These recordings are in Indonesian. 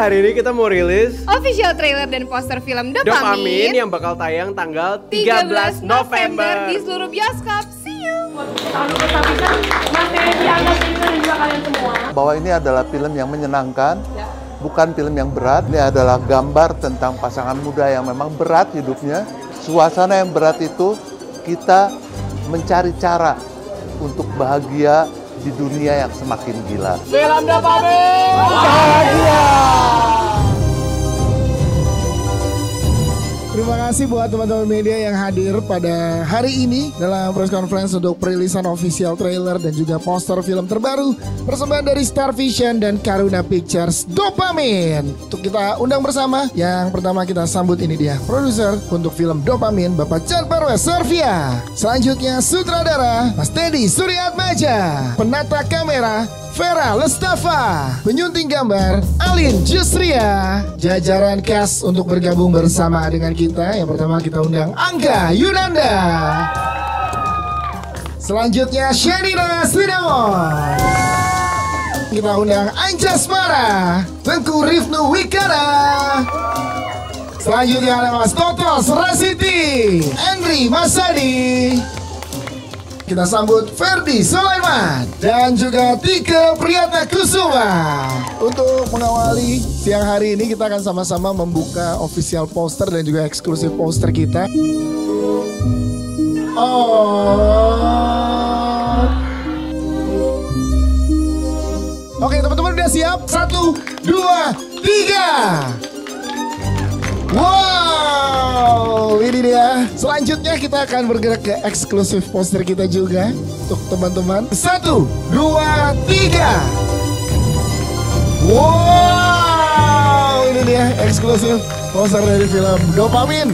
hari ini kita mau rilis official trailer dan poster film Dopamin yang bakal tayang tanggal 13 November di seluruh bioskop. See you. Bahwa ini adalah film yang menyenangkan, bukan film yang berat. Ini adalah gambar tentang pasangan muda yang memang berat hidupnya. Suasana yang berat itu kita mencari cara untuk bahagia di dunia yang semakin gila. Film Dopamin bahagia. Terima kasih buat teman-teman media yang hadir pada hari ini dalam press conference untuk perilisan official trailer dan juga poster film terbaru persembahan dari Star Vision dan Karuna Pictures, Dopamin. Untuk kita undang bersama, yang pertama kita sambut ini dia produser untuk film Dopamin, Bapak Chan Parwes Servia. Selanjutnya sutradara Mas Teddy Suryatmaja, penata kamera Vera Lestafa, penyunting gambar Alin Jusria. Jajaran cast untuk bergabung bersama dengan kita. Yang pertama kita undang Angga Yunanda. Selanjutnya Shenina Srinawon. Kita undang Anjas Mara, Tengku Rifnu Wikara. Selanjutnya ada Mas Totos Rasiti, Henry Masadi. Kita sambut Ferdi Sulaiman dan juga Tika Priyatna Kusuma. Untuk mengawali siang hari ini kita akan sama-sama membuka official poster dan juga eksklusif poster kita. Oke teman-teman udah siap? 1, 2, 3. Wow, ini dia. Selanjutnya kita akan bergerak ke eksklusif poster kita juga untuk teman-teman. 1, 2, 3. Wow, ini dia eksklusif poster dari film Dopamin.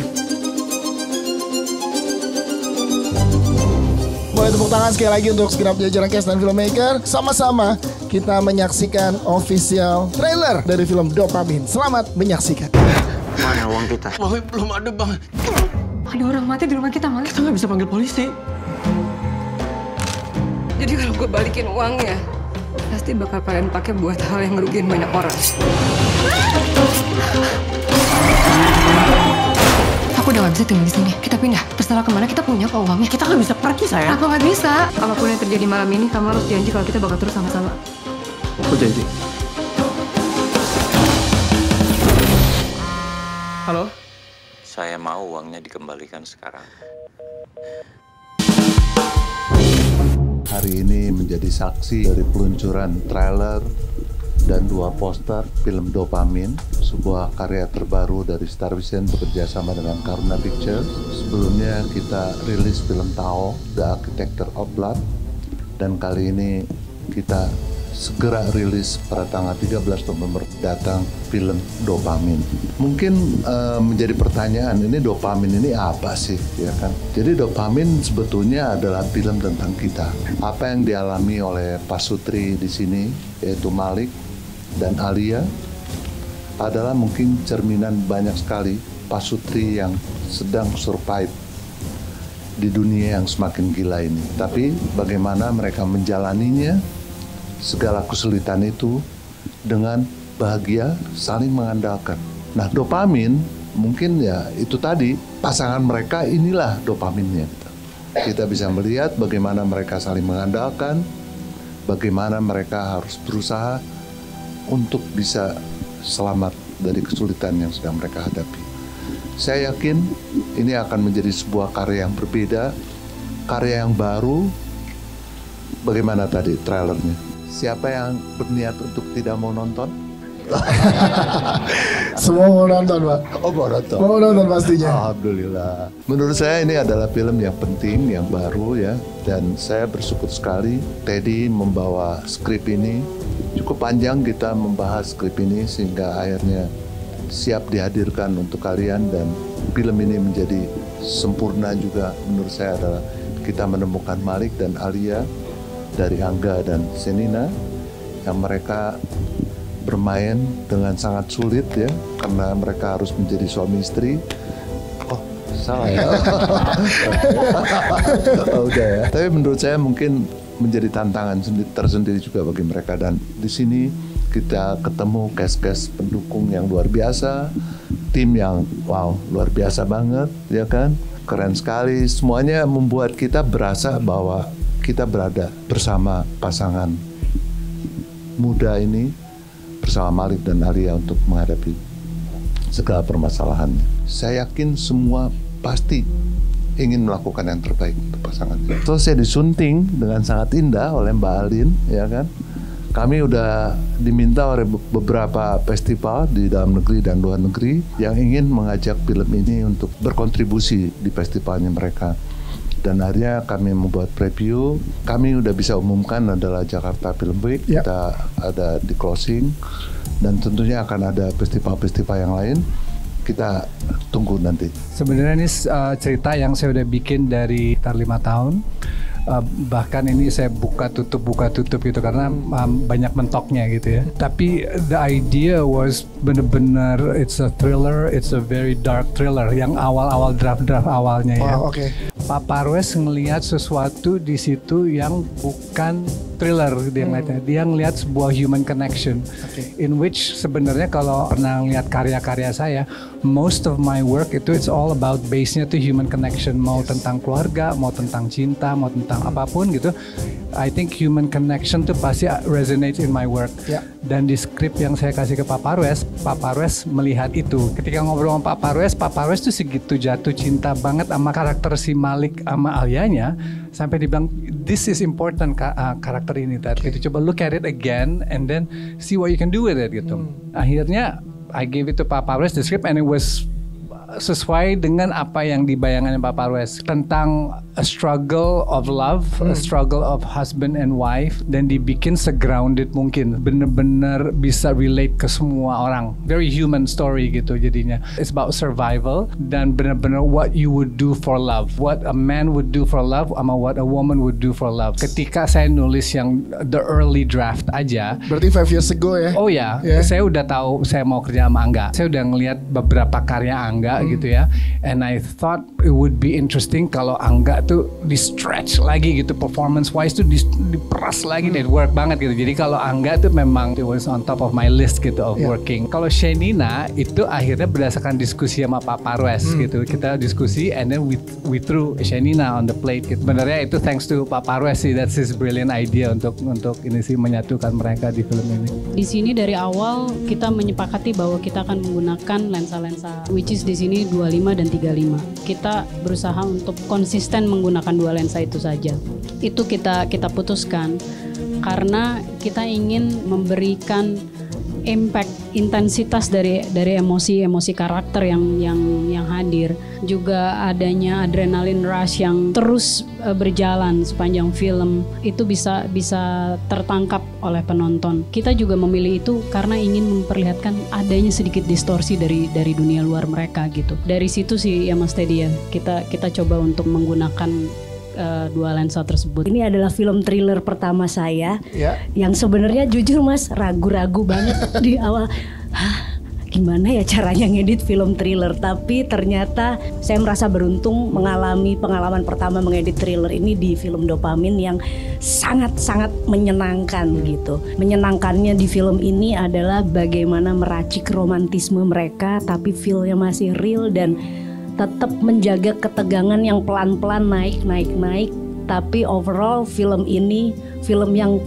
Boleh tepuk tangan sekali lagi untuk segenap jajaran cast dan filmmaker. Sama-sama kita menyaksikan official trailer dari film Dopamin. Selamat menyaksikan. Mana uang kita? Mami belum ada bang. Ada orang mati di rumah kita, Mal. Kita nggak bisa panggil polisi. Jadi kalau gue balikin uangnya, pasti bakal kalian pakai buat hal yang ngerugiin banyak orang. Aku udah gak bisa tinggal di sini. Kita pindah. Terserah kemana, kita punya kok uangnya. Kita nggak bisa pergi, sayang. Aku nggak bisa. Apapun yang terjadi malam ini, kamu harus janji kalau kita bakal terus sama-sama. Aku janji. Halo? Saya mau uangnya dikembalikan sekarang. Hari ini menjadi saksi dari peluncuran trailer dan 2 poster film Dopamin, sebuah karya terbaru dari Star Vision bekerja sama dengan Karuna Pictures. Sebelumnya kita rilis film Tao, The Architecture of Blood, dan kali ini kita segera rilis pada tanggal 13 November datang film Dopamin. Mungkin menjadi pertanyaan, ini Dopamin ini apa sih, ya kan? Jadi Dopamin sebetulnya adalah film tentang kita. Apa yang dialami oleh Pak Sutri di sini, yaitu Malik dan Alia, adalah mungkin cerminan banyak sekali Pak Sutri yang sedang survive di dunia yang semakin gila ini. Tapi bagaimana mereka menjalaninya, segala kesulitan itu dengan bahagia, saling mengandalkan. Nah, Dopamin mungkin ya itu tadi, pasangan mereka inilah dopaminnya. Kita bisa melihat bagaimana mereka saling mengandalkan, bagaimana mereka harus berusaha untuk bisa selamat dari kesulitan yang sedang mereka hadapi. Saya yakin ini akan menjadi sebuah karya yang berbeda, karya yang baru. Bagaimana tadi trailernya? Siapa yang berniat untuk tidak mau nonton? Semua mau nonton, Pak. Oh, mau nonton. Mau nonton pastinya. Alhamdulillah. Menurut saya ini adalah film yang penting, yang baru ya. Dan saya bersyukur sekali Teddy membawa skrip ini. Cukup panjang kita membahas skrip ini sehingga akhirnya siap dihadirkan untuk kalian. Dan film ini menjadi sempurna juga menurut saya adalah kita menemukan Malik dan Alia dari Angga dan Shenina yang mereka bermain dengan sangat sulit ya, karena mereka harus menjadi suami istri. Oh, salah ya. Oh, udah ya. Tapi menurut saya mungkin menjadi tantangan tersendiri juga bagi mereka, dan di sini kita ketemu cast-cast pendukung yang luar biasa, tim yang wow luar biasa banget, ya kan, keren sekali. Semuanya membuat kita berasa bahwa kita berada bersama pasangan muda ini, bersama Malik dan Alia untuk menghadapi segala permasalahannya. Saya yakin semua pasti ingin melakukan yang terbaik untuk pasangan. Terus saya disunting dengan sangat indah oleh Mbak Alin, ya kan. Kami udah diminta oleh beberapa festival di dalam negeri dan luar negeri yang ingin mengajak film ini untuk berkontribusi di festivalnya mereka. Dan akhirnya kami membuat preview. Kami udah bisa umumkan adalah Jakarta Film Week. Kita ada di closing. Dan tentunya akan ada festival-festival yang lain. Kita tunggu nanti. Sebenarnya ini cerita yang saya udah bikin dari 5 tahun. Bahkan ini saya buka tutup gitu karena banyak mentoknya gitu ya. Tapi the idea was bener-bener it's a thriller, it's a very dark thriller yang awal-awal draft awalnya ya. Wow, okay. Pak Parwes ngelihat sesuatu di situ yang bukan thriller dia ngeliatnya. Dia ngelihat sebuah human connection, in which sebenarnya kalau pernah ngeliat karya-karya saya, most of my work itu it's all about base-nya tuh human connection, mau tentang keluarga, mau tentang cinta, mau tentang apapun gitu. I think human connection tuh pasti resonates in my work. Dan di skrip yang saya kasih ke Pak Parwes melihat itu. Ketika ngobrol sama Pak Parwes tuh segitu jatuh cinta banget sama karakter si Malik sama Alianya, sampai dibilang this is important karakter ini. Gitu. Coba look at it again and then see what you can do with it gitu. Akhirnya I gave it to Pak Parwes the script and it was sesuai dengan apa yang dibayangkan Pak Parwes tentang a struggle of love, a struggle of husband and wife, dan dibikin se-grounded mungkin, bener-bener bisa relate ke semua orang. Very human story gitu jadinya. It's about survival dan bener-bener what you would do for love, what a man would do for love, sama what a woman would do for love. Ketika saya nulis yang the early draft aja, berarti 5 years ago ya? Oh ya, saya udah tahu saya mau kerja sama Angga. Saya udah ngelihat beberapa karya Angga gitu ya, and I thought it would be interesting kalau Angga tuh di stretch lagi gitu, performance wise tuh diperas lagi, dan work banget gitu. Jadi kalau Angga tuh memang it was on top of my list gitu of working. Kalau Shenina itu akhirnya berdasarkan diskusi sama Pak Parwes gitu, kita diskusi and then we threw Shenina on the plate gitu. Sebenarnya itu thanks to Pak Parwes sih, that's his brilliant idea untuk ini sih menyatukan mereka di film ini. Di sini dari awal kita menyepakati bahwa kita akan menggunakan lensa-lensa which is di sini 25 dan 35. Kita berusaha untuk konsisten menggunakan dua lensa itu saja. Itu kita putuskan karena kita ingin memberikan impact, intensitas dari emosi karakter yang hadir, juga adanya adrenalin rush yang terus berjalan sepanjang film itu bisa tertangkap oleh penonton. Kita juga memilih itu karena ingin memperlihatkan adanya sedikit distorsi dari dunia luar mereka gitu. Dari situ sih ya Mas Teddy ya, kita coba untuk menggunakan dua lensa tersebut. Ini adalah film thriller pertama saya yang sebenarnya jujur Mas ragu-ragu banget di awal. Gimana ya caranya ngedit film thriller, tapi ternyata saya merasa beruntung mengalami pengalaman pertama mengedit thriller ini di film Dopamin yang sangat-sangat menyenangkan gitu. Menyenangkannya di film ini adalah bagaimana meracik romantisme mereka tapi feel-nya masih real dan tetap menjaga ketegangan yang pelan-pelan naik, tapi overall film ini film yang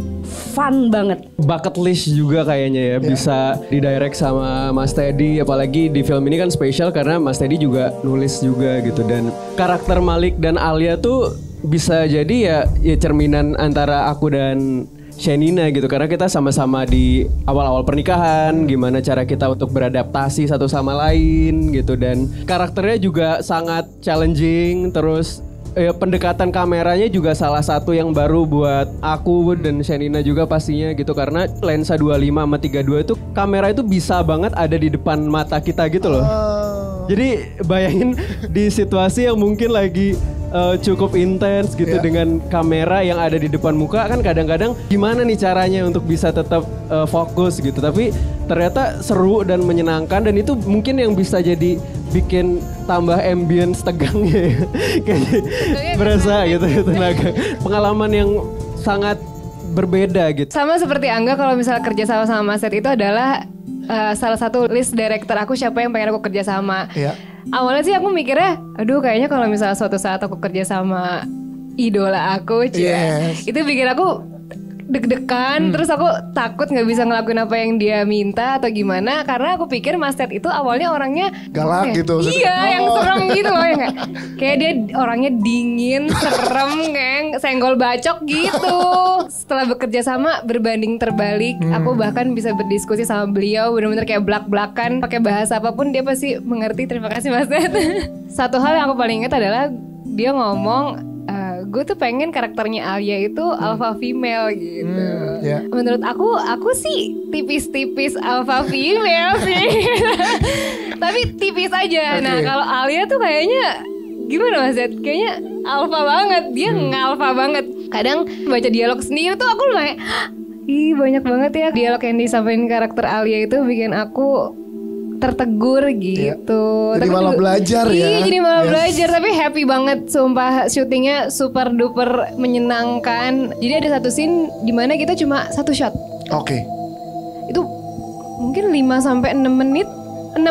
fun banget. Bucket list juga kayaknya ya, bisa didirect sama Mas Teddy, apalagi di film ini kan spesial karena Mas Teddy juga nulis juga gitu, dan karakter Malik dan Alia tuh bisa jadi ya cerminan antara aku dan Shenina gitu, karena kita sama-sama di awal-awal pernikahan, gimana cara kita untuk beradaptasi satu sama lain gitu, dan karakternya juga sangat challenging. Terus pendekatan kameranya juga salah satu yang baru buat aku dan Shenina juga pastinya gitu, karena lensa 25 sama 32 itu kamera itu bisa banget ada di depan mata kita gitu loh. Jadi bayangin di situasi yang mungkin lagi cukup intens gitu dengan kamera yang ada di depan muka, kan kadang-kadang gimana nih caranya untuk bisa tetap fokus gitu, tapi ternyata seru dan menyenangkan, dan itu mungkin yang bisa jadi bikin tambah ambience tegangnya ya. Kayak berasa gitu tenaga. Pengalaman yang sangat berbeda gitu. Sama seperti Angga, kalau misalnya kerja sama Mas Ted itu adalah salah satu list director aku siapa yang pengen aku kerja sama. Awalnya sih aku mikirnya, aduh kayaknya kalau misalnya suatu saat aku kerja sama idola aku, itu bikin aku deg-degan, terus aku takut nggak bisa ngelakuin apa yang dia minta atau gimana, karena aku pikir Mas Ted itu awalnya orangnya galak gitu. Iya, yang serem gitu loh, ya kayak dia orangnya dingin, serem, kayak senggol bacok gitu. Setelah bekerja sama berbanding terbalik, aku bahkan bisa berdiskusi sama beliau benar-benar kayak blak-blakan, pakai bahasa apapun dia pasti mengerti. Terima kasih Mas Ted. Satu hal yang aku paling ingat adalah dia ngomong, gue tuh pengen karakternya Alia itu alpha female gitu. Menurut aku sih tipis-tipis alpha female sih. Tapi tipis aja. Nah kalau Alia tuh kayaknya gimana Mas Zed? Kayaknya alpha banget. Dia ngalpha banget. Kadang baca dialog sendiri tuh aku kayak, ih banyak banget ya dialog yang disampaikan karakter Alia itu bikin aku tertegur gitu. Jadi malah belajar ya. Iya, jadi malah belajar. Tapi happy banget, sumpah syutingnya super duper menyenangkan. Jadi ada satu scene dimana kita cuma satu shot. Itu mungkin 5-6 menit. 6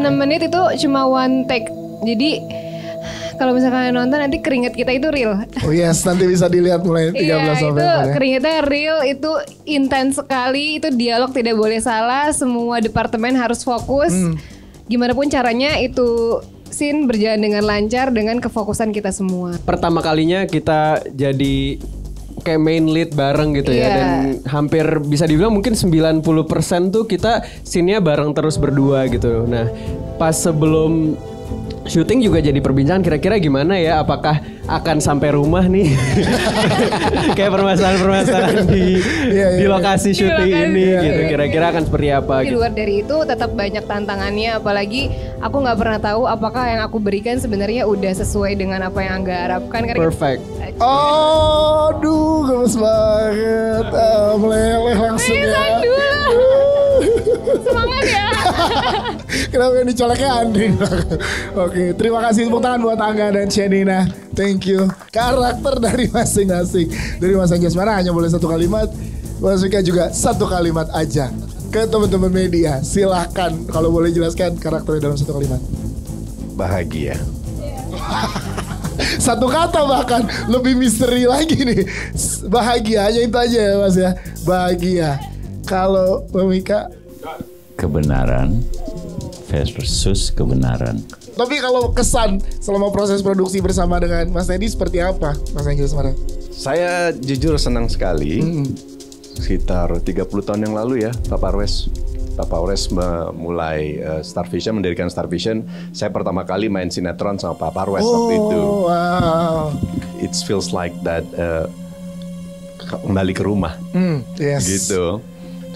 menit itu cuma one take. Jadi kalau misalkan nonton nanti keringat kita itu real. Oh yes, nanti bisa dilihat mulai 13 November. Itu keringatnya real, itu intens sekali, itu dialog tidak boleh salah, semua departemen harus fokus. Gimana pun caranya itu scene berjalan dengan lancar dengan kefokusan kita semua. Pertama kalinya kita jadi kayak main lead bareng gitu ya, dan hampir bisa dibilang mungkin 90% tuh kita scene-nya bareng terus berdua gitu. Nah, pas sebelum syuting juga jadi perbincangan kira-kira gimana ya, apakah akan sampai rumah nih kayak permasalahan-permasalahan di lokasi syuting ini gitu, kira-kira akan seperti apa di gitu. luar dari itu tetap banyak tantangannya, apalagi aku nggak pernah tahu apakah yang aku berikan sebenarnya udah sesuai dengan apa yang Angga harapkan. Perfect. Aduh gemes banget, meleleh langsung ya. Semangat ya. Kenapa yang dicoleknya Andri? Oke, terima kasih tepuk tangan buat Angga dan Shenina. Thank you. Karakter dari masing-masing. Dari Mas Anjasmara hanya boleh satu kalimat, Mas Vika juga satu kalimat aja. Ke teman-teman media, silahkan kalau boleh jelaskan karakternya dalam satu kalimat. Bahagia. Satu kata bahkan, lebih misteri lagi nih. Bahagia, aja itu aja ya Mas ya. Bahagia. Kalau Mbak Mika? Kebenaran versus kebenaran. Tapi kalau kesan selama proses produksi bersama dengan Mas Teddy seperti apa, Mas Angel Semara? Saya jujur senang sekali. Sekitar 30 tahun yang lalu ya, Papa Arwes memulai Star Vision, mendirikan Star Vision. Saya pertama kali main sinetron sama Papa Arwes waktu itu. Wow. It feels like that kembali ke rumah. Gitu.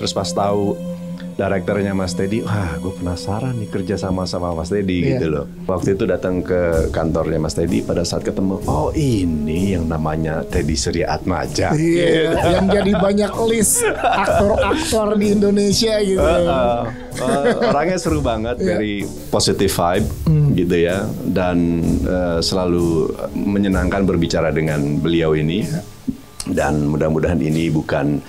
Terus pas tahu direkturnya Mas Teddy, wah gue penasaran nih kerja sama Mas Teddy gitu loh. Waktu itu datang ke kantornya Mas Teddy, pada saat ketemu, oh ini yang namanya Teddy Surya Atmaja. Gitu. Yang jadi banyak list aktor-aktor di Indonesia gitu. Orangnya seru banget, very positive vibe gitu ya. Dan selalu menyenangkan berbicara dengan beliau ini. Dan mudah-mudahan ini bukan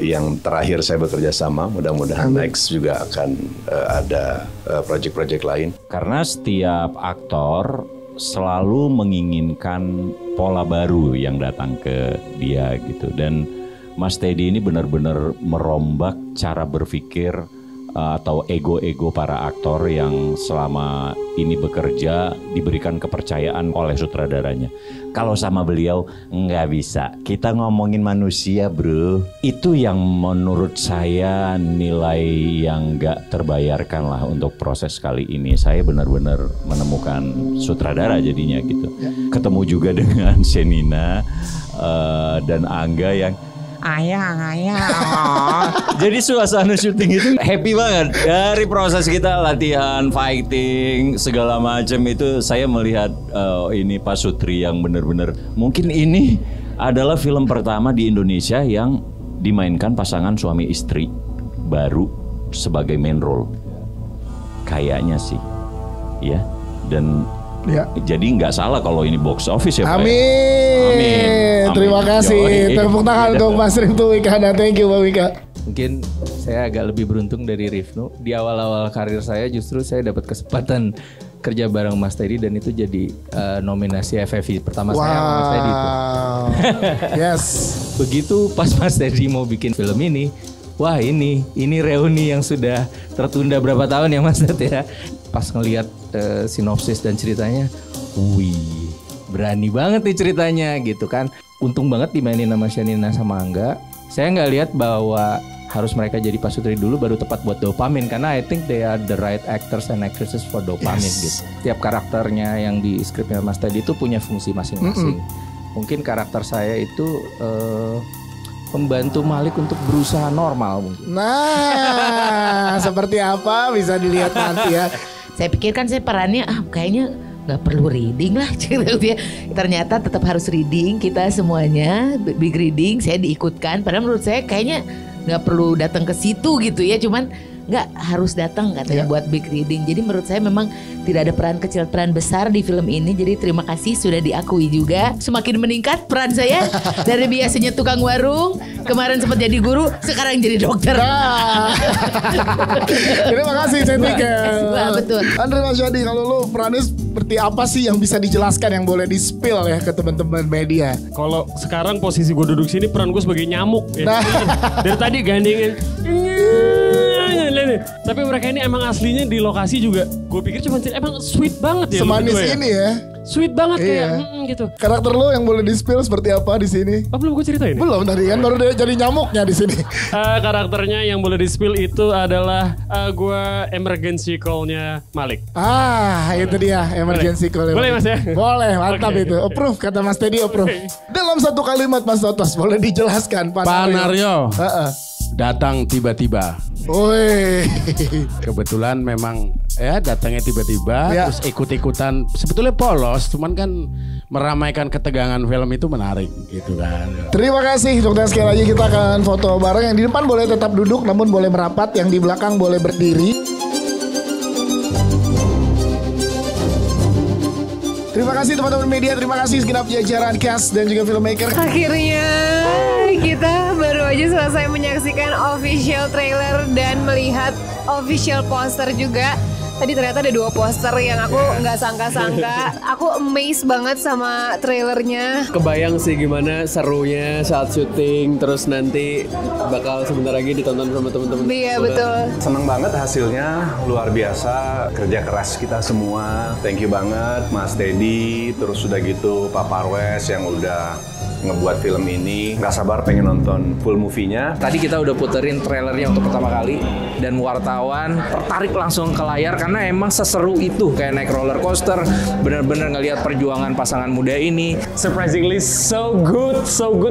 yang terakhir saya bekerja sama, mudah-mudahan next juga akan ada project-project lain. Karena setiap aktor selalu menginginkan pola baru yang datang ke dia gitu. Dan Mas Teddy ini benar-benar merombak cara berpikir atau ego-ego para aktor yang selama ini bekerja diberikan kepercayaan oleh sutradaranya. Kalau sama beliau nggak bisa, kita ngomongin manusia bro. Itu yang menurut saya nilai yang nggak terbayarkan lah untuk proses kali ini. Saya benar-benar menemukan sutradara jadinya gitu. Ketemu juga dengan Shenina dan Angga yang ayang. Jadi suasana syuting itu happy banget. Dari proses kita latihan, fighting, segala macam itu saya melihat ini Pak Sutri yang benar-benar mungkin ini adalah film pertama di Indonesia yang dimainkan pasangan suami istri baru sebagai main role. Kayaknya sih. Ya. Dan Ya. Jadi nggak salah kalau ini box office ya Pak. Amin. Terima kasih. Tepuk tangan untuk Mas Rifnu Wika. Thank you Mbak Wika. Mungkin saya agak lebih beruntung dari Rifnu. Di awal-awal karir saya justru saya dapat kesempatan kerja bareng Mas Teddy dan itu jadi nominasi FFI pertama saya sama Mas Teddy itu. Yes. Begitu pas Mas Teddy mau bikin film ini, wah ini reuni yang sudah tertunda berapa tahun ya Mas Teddy ya. Pas ngelihat sinopsis dan ceritanya, wih berani banget nih ceritanya gitu kan. Untung banget dimainin sama Shanina sama Angga. Saya nggak lihat bahwa harus mereka jadi pasutri dulu baru tepat buat dopamin karena I think they are the right actors and actresses for dopamin gitu. Tiap karakternya yang di skripnya Mas Teddy itu punya fungsi masing-masing. Mungkin karakter saya itu membantu Malik untuk berusaha normal mungkin. Nah, seperti apa bisa dilihat nanti ya. Saya pikir kan saya perannya kayaknya nggak perlu reading lah. Ternyata tetap harus reading, kita semuanya big reading, saya diikutkan. Padahal menurut saya kayaknya nggak perlu datang ke situ gitu ya, cuman nggak harus datang katanya buat big reading. Jadi menurut saya memang tidak ada peran besar di film ini. Jadi terima kasih sudah diakui juga. Semakin meningkat peran saya dari biasanya tukang warung, kemarin sempat jadi guru, sekarang jadi dokter. Terima kasih Cetika. Betul. Andre Masyadi, kalau lu perannya seperti apa sih yang bisa dijelaskan yang boleh di-spill ya ke teman-teman media? Kalau sekarang posisi gue duduk sini peran gue sebagai nyamuk ya. Dari tadi gandengin. Tapi mereka ini emang aslinya di lokasi juga gue pikir cuma emang sweet banget ya. Semanis ini ya. Sweet banget kayak gitu. Karakter lo yang boleh di-spill seperti apa di sini? Belum gue ceritain. Belum tadi kan baru dia jadi nyamuknya di sini. Karakternya yang boleh di-spill itu adalah gue emergency call-nya Malik. Itu dia emergency call. Boleh Mas ya? Boleh, mantap itu. Approve kata Mas Teddy, approve. Dalam satu kalimat Mas Totos boleh dijelaskan Pak Naryo. Datang tiba-tiba. Woi. Kebetulan memang datangnya tiba-tiba terus ikut-ikutan. Sebetulnya polos, cuman kan meramaikan ketegangan film itu menarik gitu kan. Terima kasih dokter, sekali lagi kita akan foto bareng. Yang di depan boleh tetap duduk namun boleh merapat, yang di belakang boleh berdiri. Terima kasih teman-teman media, terima kasih segenap jajaran cast dan juga filmmaker. Akhirnya kita baru aja selesai menyaksikan official trailer dan melihat official poster juga. Tadi ternyata ada 2 poster yang aku nggak sangka-sangka. Aku amazed banget sama trailernya. Kebayang sih gimana serunya saat syuting, terus nanti bakal sebentar lagi ditonton sama teman-teman. Iya betul. Senang banget hasilnya, luar biasa. Kerja keras kita semua. Thank you banget Mas Teddy, terus udah gitu Pak Parwes yang udah ngebuat film ini. Gak sabar pengen nonton full movie-nya. Tadi kita udah puterin trailernya untuk pertama kali dan wartawan tertarik langsung ke layar karena emang seseru itu kayak naik roller coaster. Bener-bener ngelihat perjuangan pasangan muda ini. Surprisingly so good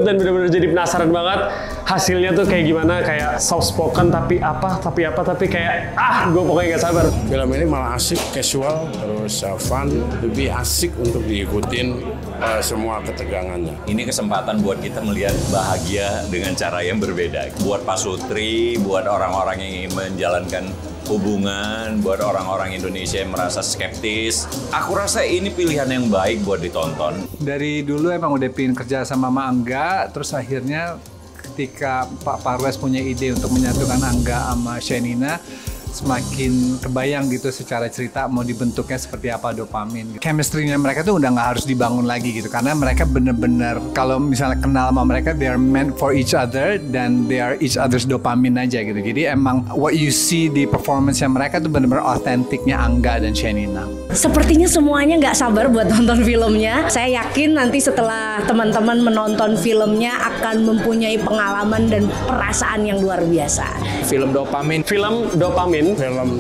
dan bener-bener jadi penasaran banget hasilnya tuh kayak gimana, kayak soft spoken tapi kayak gue pokoknya gak sabar. Film ini malah asik, casual, terus fun, lebih asik untuk diikutin semua ketegangannya. Ini kesempatan buat kita melihat bahagia dengan cara yang berbeda. Buat pasutri, buat orang-orang yang ingin menjalankan hubungan, buat orang-orang Indonesia yang merasa skeptis. Aku rasa ini pilihan yang baik buat ditonton. Dari dulu emang udah pengen kerja sama Mama Angga, terus akhirnya ketika Pak Parwes punya ide untuk menyatukan Angga sama Shanina, semakin kebayang gitu secara cerita mau dibentuknya seperti apa dopamin. Chemistry-nya mereka tuh udah nggak harus dibangun lagi gitu karena mereka bener-bener kalau misalnya kenal sama mereka they are meant for each other dan they are each other's dopamin aja gitu. Jadi emang what you see di performance-nya mereka tuh bener-bener autentiknya Angga dan Shanina. Sepertinya semuanya nggak sabar buat nonton filmnya. Saya yakin nanti setelah teman-teman menonton filmnya akan mempunyai pengalaman dan perasaan yang luar biasa. Film dopamin. Film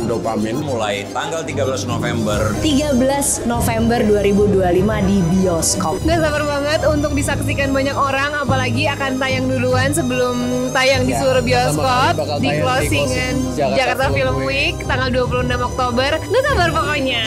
dopamin mulai tanggal 13 November 2025 di bioskop. Gak sabar banget untuk disaksikan banyak orang, apalagi akan tayang duluan sebelum tayang di seluruh bioskop di closingan Jakarta Film Week tanggal 26 Oktober. Gak sabar pokoknya.